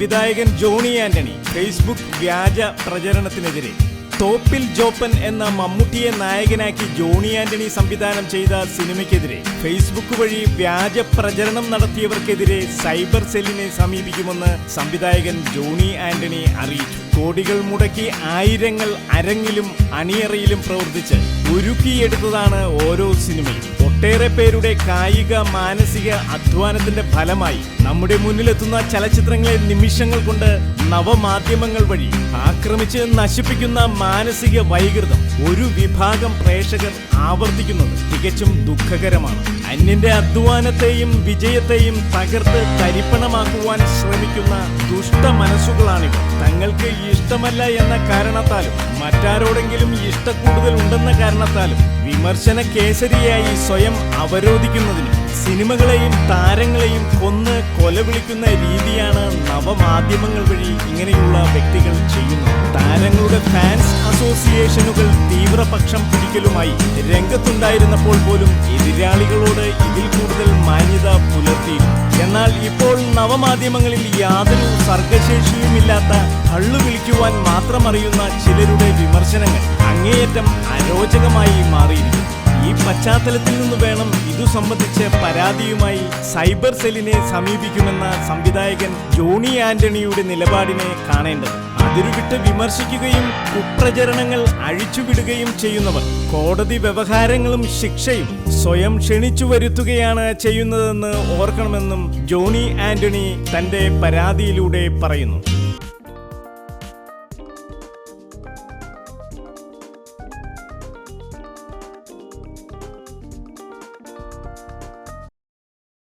സംവിധായകൻ ജോണി ആന്റണി ഫേസ്ബുക്ക് വ്യാജ പ്രചരണത്തിനെതിരെ. തോപ്പിൽ ജോപ്പൻ എന്ന മമ്മൂട്ടിയെ നായകനാക്കി ജോണി ആന്റണി സംവിധാനം ചെയ്ത സിനിമയ്ക്കെതിരെ ഫേസ്ബുക്ക് വഴി വ്യാജ പ്രചരണം നടത്തിയവർക്കെതിരെ സൈബർ സെല്ലിനെ സമീപിക്കുമെന്ന് സംവിധായകൻ ജോണി ആന്റണി അറിയിച്ചു. കോടികൾ മുടക്കി ആയിരങ്ങൾ അരങ്ങിലും അണിയറയിലും പ്രവർത്തിച്ച് ഉരുക്കിയെടുത്തതാണ് ഓരോ സിനിമയും. ഒട്ടേറെ പേരുടെ കായിക മാനസിക അധ്വാനത്തിന്റെ ഫലമായി നമ്മുടെ മുന്നിലെത്തുന്ന ചലച്ചിത്രങ്ങളെ നിമിഷങ്ങൾ കൊണ്ട് നവമാധ്യമങ്ങൾ വഴി ആക്രമിച്ച് നശിപ്പിക്കുന്ന മാനസിക വൈകൃതം ഒരു വിഭാഗം പ്രേക്ഷകർ ആവർത്തിക്കുന്നത് തികച്ചും ദുഃഖകരമാണ്. അന്യന്റെ അധ്വാനത്തെയും വിജയത്തെയും തകർത്ത് തരിപ്പണമാക്കുവാൻ ശ്രമിക്കുന്ന ദുഷ്ട മനസ്സുകളാണിവർ. തങ്ങൾക്ക് ഇഷ്ടമല്ല എന്ന കാരണത്താലും മറ്റാരോടെങ്കിലും ഇഷ്ടക്കൂടുതൽ ഉണ്ടെന്ന കാരണത്താലും വിമർശന കേസരിയായി സ്വയം അവരോധിക്കുന്നതിനും സിനിമകളെയും താരങ്ങളെയും കൊന്ന് കൊലവിളിക്കുന്ന രീതിയാണ് നവമാധ്യമങ്ങൾ വഴി ഇങ്ങനെയുള്ള വ്യക്തികൾ ചെയ്യുന്നത്. താരങ്ങളുടെ ഫാൻസ് അസോസിയേഷനുകൾ തീവ്രപക്ഷം പിടിക്കലുമായി രംഗത്തുണ്ടായിരുന്നപ്പോൾ പോലും എതിരാളികളോട് ഇതിൽ കൂടുതൽ മാന്യത പുലർത്തിയിരുന്നു. എന്നാൽ ഇപ്പോൾ നവമാധ്യമങ്ങളിൽ യാതൊരു സർഗശേഷിയുമില്ലാത്ത കള്ളു വിളിക്കുവാൻ മാത്രം അറിയുന്ന ചിലരുടെ വിമർശനങ്ങൾ അങ്ങേയറ്റം അരോചകമായി മാറിയിരിക്കുന്നു. ഈ പശ്ചാത്തലത്തിൽ നിന്ന് വേണം ഇതു സംബന്ധിച്ച് പരാതിയുമായി സൈബർ സെല്ലിനെ സമീപിക്കുമെന്ന സംവിധായകൻ ജോണി ആന്റണിയുടെ നിലപാടിനെ കാണേണ്ടത്. അതിരുവിട്ട് വിമർശിക്കുകയും കുപ്രചരണങ്ങൾ അഴിച്ചുവിടുകയും ചെയ്യുന്നവർ കോടതി വ്യവഹാരങ്ങളും ശിക്ഷയും സ്വയം ക്ഷണിച്ചു വരുത്തുകയാണ് ചെയ്യുന്നതെന്ന് ഓർക്കണമെന്നും ജോണി ആന്റണി തന്റെ പരാതിയിലൂടെ പറയുന്നു.